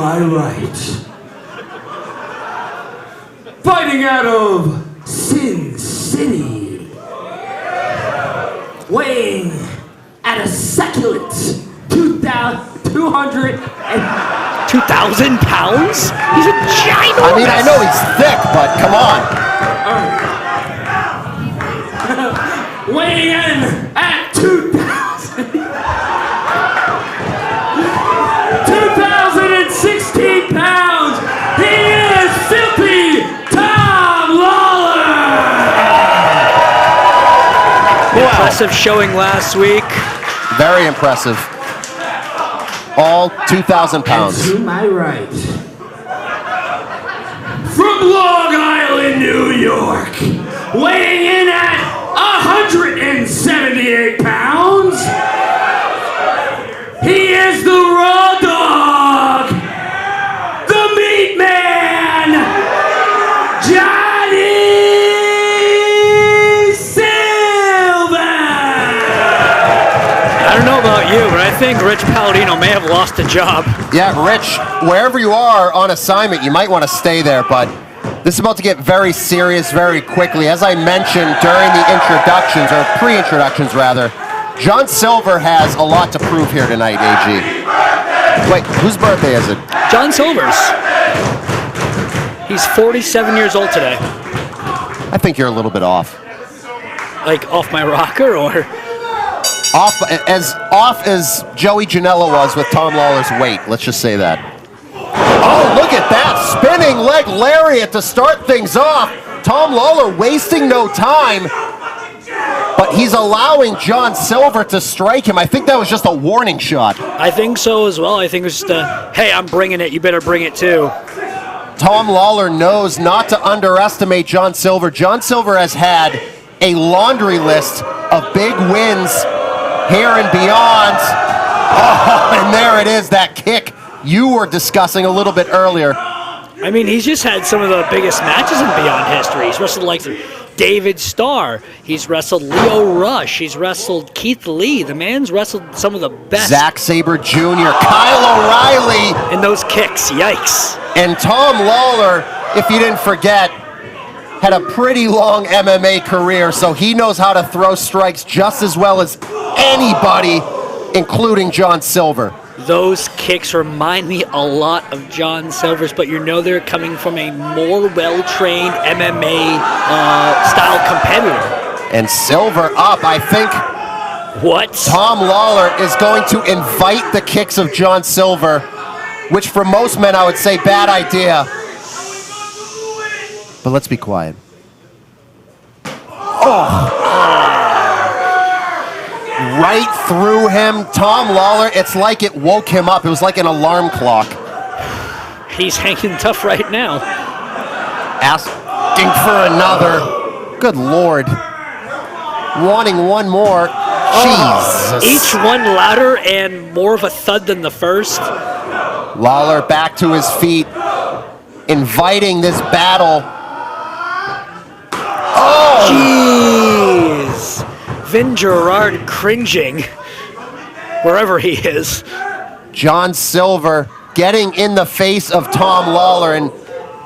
my right, fighting out of Sin City, weighing at a succulent 2,000 pounds? He's a giant. I mean, I know he's thick, but come on. Weighing in at 2,016 pounds, he is filthy Tom Lawlor! Impressive showing last week. Very impressive. All 2,000 pounds. And to my right, from Long Island, New York, weighing in at 178 pounds, he is the Raw Dog, the Meat Man, Johnny Silver! I don't know about you, but I think Rich Palladino may have lost a job. Yeah, Rich, wherever you are on assignment, you might want to stay there, but this is about to get very serious very quickly. As I mentioned during the introductions, or pre-introductions rather, John Silver has a lot to prove here tonight, AG. Wait, whose birthday is it? John Silver's. He's 47 years old today. I think you're a little bit off. Like off my rocker, or? Off as Joey Janela was with Tom Lawlor's weight. Let's just say that. Oh, look at that. Spinning leg lariat to start things off. Tom Lawlor wasting no time, but he's allowing John Silver to strike him. I think that was just a warning shot. I think so as well. I think it was just hey, I'm bringing it. You better bring it too. Tom Lawlor knows not to underestimate John Silver. John Silver has had a laundry list of big wins here and beyond. Oh, and there it is, that kick you were discussing a little bit earlier. I mean, he's just had some of the biggest matches in Beyond history. He's wrestled like David Starr. He's wrestled Leo Rush. He's wrestled Keith Lee. The man's wrestled some of the best. Zack Sabre Jr., Kyle O'Reilly. And those kicks, yikes. And Tom Lawlor, if you didn't forget, had a pretty long MMA career, so he knows how to throw strikes just as well as anybody, including John Silver. Those kicks remind me a lot of John Silver's, but you know they're coming from a more well-trained MMA style competitor. And Silver up, I think. What? Tom Lawlor is going to invite the kicks of John Silver, which for most men I would say bad idea. But let's be quiet. Oh! Right through him. Tom Lawlor, it's like it woke him up. It was like an alarm clock. He's hanging tough right now. Asking for another. Good Lord. Wanting one more. Jesus. Each one louder and more of a thud than the first. Lawlor back to his feet, inviting this battle. Oh! Jeez. Vin Gerard cringing wherever he is. John Silver getting in the face of Tom Lawlor. And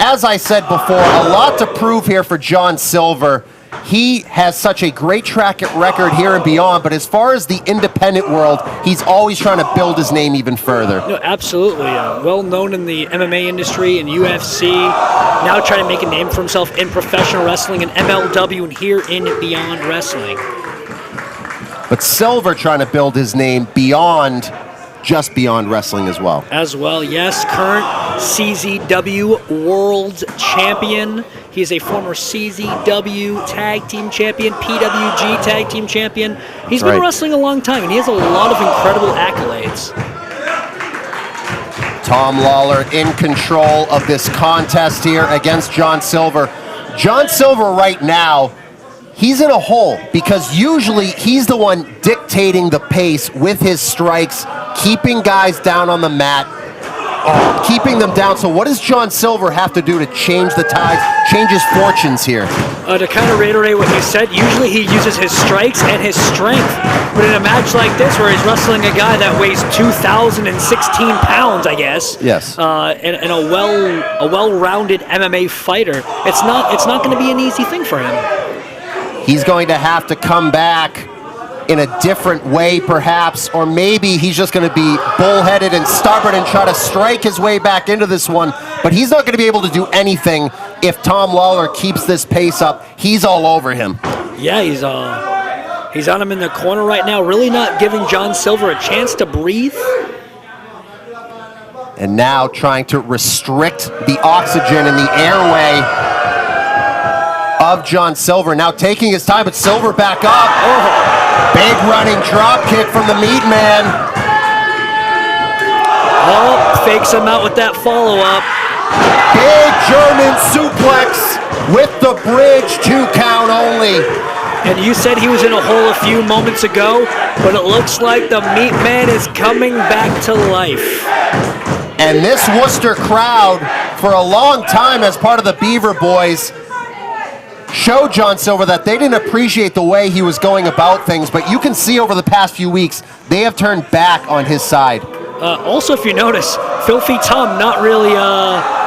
as I said before, a lot to prove here for John Silver. He has such a great track record here and beyond, but as far as the independent world, he's always trying to build his name even further. No, absolutely. Well known in the MMA industry and UFC. Now trying to make a name for himself in professional wrestling and MLW and here in Beyond Wrestling. But Silver trying to build his name beyond, just beyond wrestling as well. As well, yes. Current CZW World Champion. He's a former CZW Tag Team Champion, PWG Tag Team Champion. He's been wrestling a long time, and he has a lot of incredible accolades. Tom Lawlor in control of this contest here against John Silver. John Silver right now, he's in a hole because usually he's the one dictating the pace with his strikes, keeping guys down on the mat. keeping them down. So what does John Silver have to do to change the tides, change his fortunes here? To kind of reiterate what you said, usually he uses his strikes and his strength. But in a match like this, where he's wrestling a guy that weighs 2,016 pounds, I guess. Yes. And a well-rounded MMA fighter, it's not going to be an easy thing for him. He's going to have to come back in a different way, perhaps, or maybe he's just going to be bullheaded and stubborn and try to strike his way back into this one. But he's not going to be able to do anything if Tom Lawlor keeps this pace up. He's all over him. Yeah, he's on him in the corner right now, really not giving John Silver a chance to breathe. And now trying to restrict the oxygen in the airway of John Silver. Now taking his time, but Silver back up. Oh. Big running drop kick from the Meat Man. Oh, fakes him out with that follow-up. Big German suplex with the bridge, 2 count only. And you said he was in a hole a few moments ago, but it looks like the Meat Man is coming back to life. And this Worcester crowd, for a long time as part of the Beaver Boys, showed John Silver that they didn't appreciate the way he was going about things, but you can see over the past few weeks, they have turned back on his side. Also, if you notice, Filthy Tom not really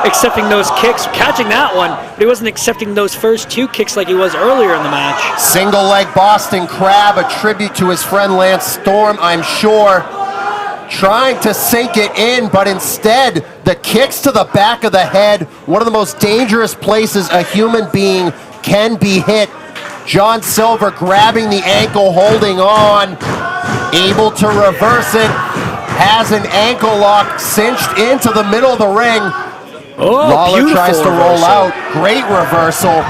accepting those kicks, catching that one, but he wasn't accepting those first 2 kicks like he was earlier in the match. Single leg Boston Crab, a tribute to his friend Lance Storm, I'm sure. Trying to sink it in, but instead, the kicks to the back of the head, one of the most dangerous places a human being can be hit. John Silver grabbing the ankle, holding on, able to reverse it, has an ankle lock cinched into the middle of the ring. Lawlor tries to roll out, great reversal,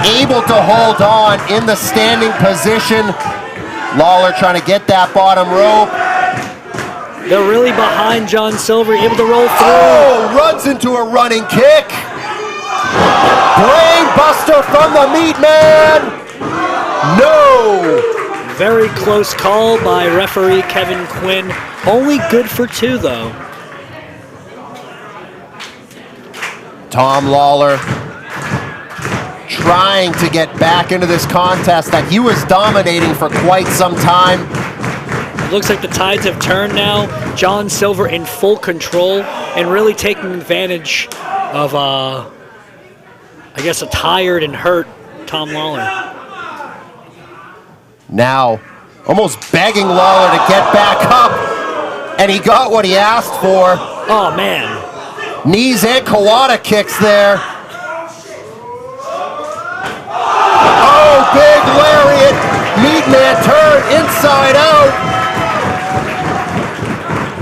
able to hold on in the standing position. Lawlor trying to get that bottom rope. They're really behind John Silver, able to roll through. Oh, runs into a running kick. Brain buster from the Meat Man. No. Very close call by referee Kevin Quinn. Only good for 2, though. Tom Lawlor trying to get back into this contest that he was dominating for quite some time. Looks like the tides have turned now. John Silver in full control and really taking advantage of, I guess, a tired and hurt Tom Lawlor. Now, almost begging Lawlor to get back up, and he got what he asked for. Oh, man. Knees and Kawada kicks there. Oh, big lariat. Meat Man turn inside out.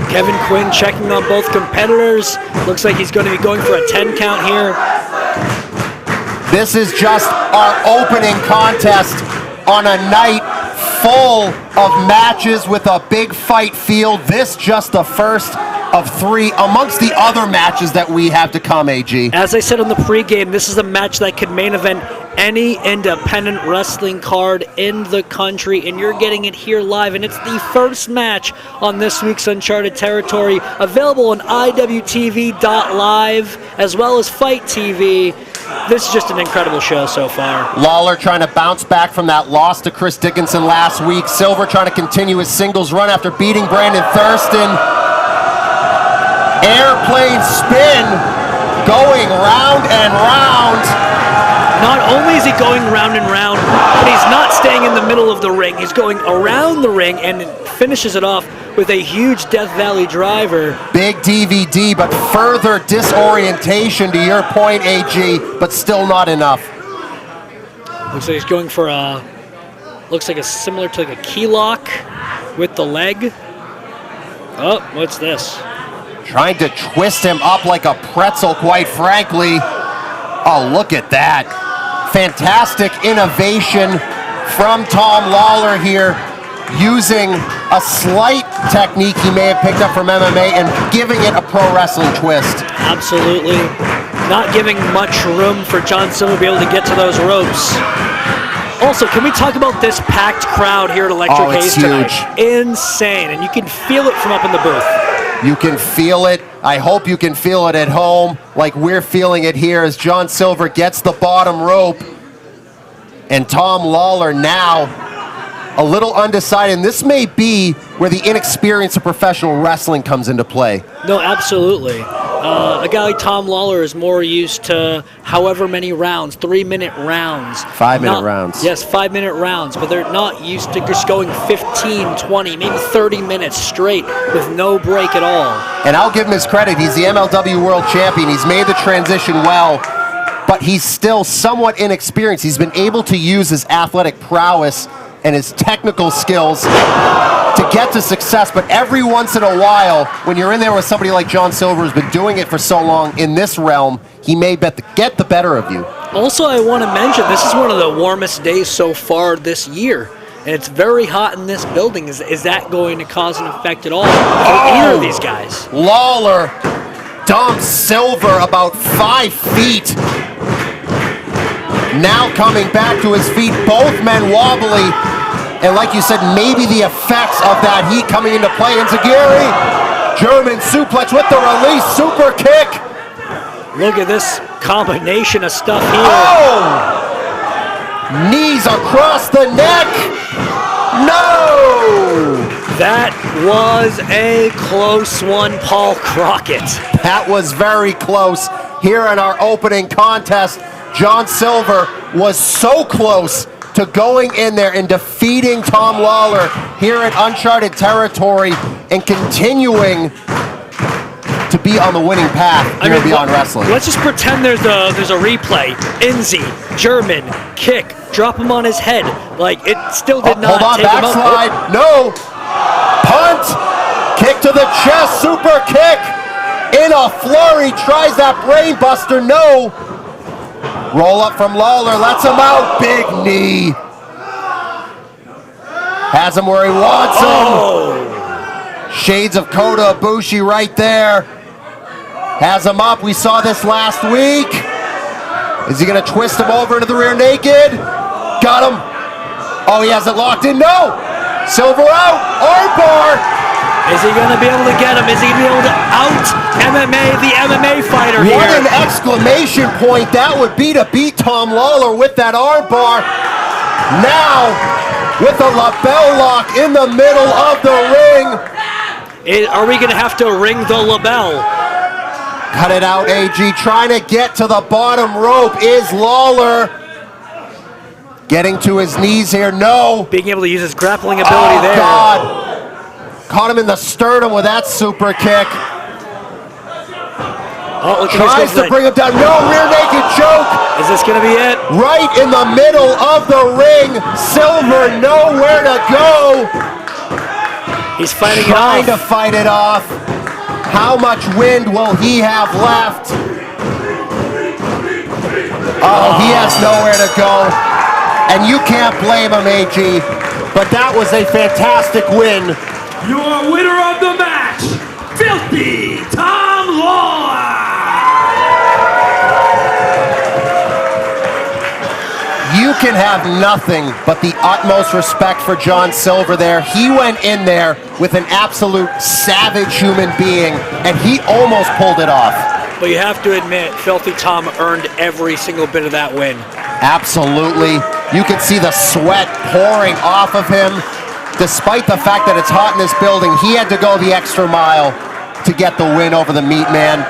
Kevin Quinn checking on both competitors. Looks like he's going to be going for a 10 count here. This is just our opening contest on a night full of matches with a big fight field. This just the first of 3 amongst the other matches that we have to come, AG. As I said on the pregame, this is a match that could main event any independent wrestling card in the country, and you're getting it here live, and it's the first match on this week's Uncharted Territory, available on IWTV.live as well as Fight TV. This is just an incredible show so far. Lawlor trying to bounce back from that loss to Chris Dickinson last week. Silver trying to continue his singles run after beating Brandon Thurston. Airplane spin going round and round. Not only is he going round and round, but he's not staying in the middle of the ring. He's going around the ring and finishes it off with a huge Death Valley driver. Big DVD, but further disorientation to your point, AG, but still not enough. Looks like he's going for a, looks like a similar to like a key lock with the leg. Oh, what's this? Trying to twist him up like a pretzel, quite frankly. Oh, look at that. Fantastic innovation from Tom Lawlor here, using a slight technique he may have picked up from MMA and giving it a pro wrestling twist. Absolutely. Not giving much room for John Silver to be able to get to those ropes. Also, can we talk about this packed crowd here at Electric Hayes tonight? Insane, and you can feel it from up in the booth. You can feel it I hope you can feel it at home like we're feeling it here as John Silver gets the bottom rope. And Tom Lawlor now a little undecided. And this may be where the inexperience of professional wrestling comes into play. No, absolutely. A guy like Tom Lawlor is more used to however many rounds, 3-minute rounds. 5-minute rounds. Yes, 5-minute rounds, but they're not used to just going 15, 20, maybe 30 minutes straight with no break at all. And I'll give him his credit. He's the MLW World Champion. He's made the transition well, but he's still somewhat inexperienced. He's been able to use his athletic prowess and his technical skills to get to success, but every once in a while, when you're in there with somebody like John Silver who's been doing it for so long in this realm, he may get the better of you. Also, I want to mention, this is one of the warmest days so far this year, and it's very hot in this building. Is that going to cause an effect at all for either of these guys? Lawlor dumps Silver about 5 feet. Now coming back to his feet, both men wobbly. And like you said, maybe the effects of that heat coming into play. And Zagiri, German suplex with the release, super kick. Look at this combination of stuff here. Oh! Knees across the neck. No! That was a close one, Paul Crockett. That was very close. Here in our opening contest, John Silver was so close to going in there and defeating Tom Lawlor here in uncharted territory and continuing to be on the winning path here in Beyond Wrestling. Let's just pretend there's a replay. Enzi, German, kick, drop him on his head. Like, it still did not hold on, take him out. backslide, no, punt, kick to the chest, super kick, in a flurry, tries that brain buster, no. Roll up from Lawlor, lets him out, big knee. Has him where he wants him. Shades of Kota Ibushi right there. Has him up, we saw this last week. Is he gonna twist him over into the rear naked? Got him. Oh, he has it locked in, no. Silver out, armbar. Is he going to be able to get him? Is he going to be able to out-MMA the MMA fighter here? What an exclamation point that would be to beat Tom Lawlor with that armbar. Now, with a lapel lock in the middle of the ring. Are we going to have to ring the label? Cut it out, AG. Trying to get to the bottom rope is Lawlor. Getting to his knees here, no. Being able to use his grappling ability there. Oh, God. Caught him in the sternum with that super kick. Tries to bring him down. No, rear naked choke. Is this going to be it? Right in the middle of the ring. Silver nowhere to go. He's fighting it off. Trying to fight it off. How much wind will he have left? Oh, he has nowhere to go. And you can't blame him, AG. But that was a fantastic win. Your winner of the match, Filthy Tom Lawlor! You can have nothing but the utmost respect for John Silver there. He went in there with an absolute savage human being, and he almost pulled it off. But you have to admit, Filthy Tom earned every single bit of that win. Absolutely. You can see the sweat pouring off of him. Despite the fact that it's hot in this building, he had to go the extra mile to get the win over the Meat Man.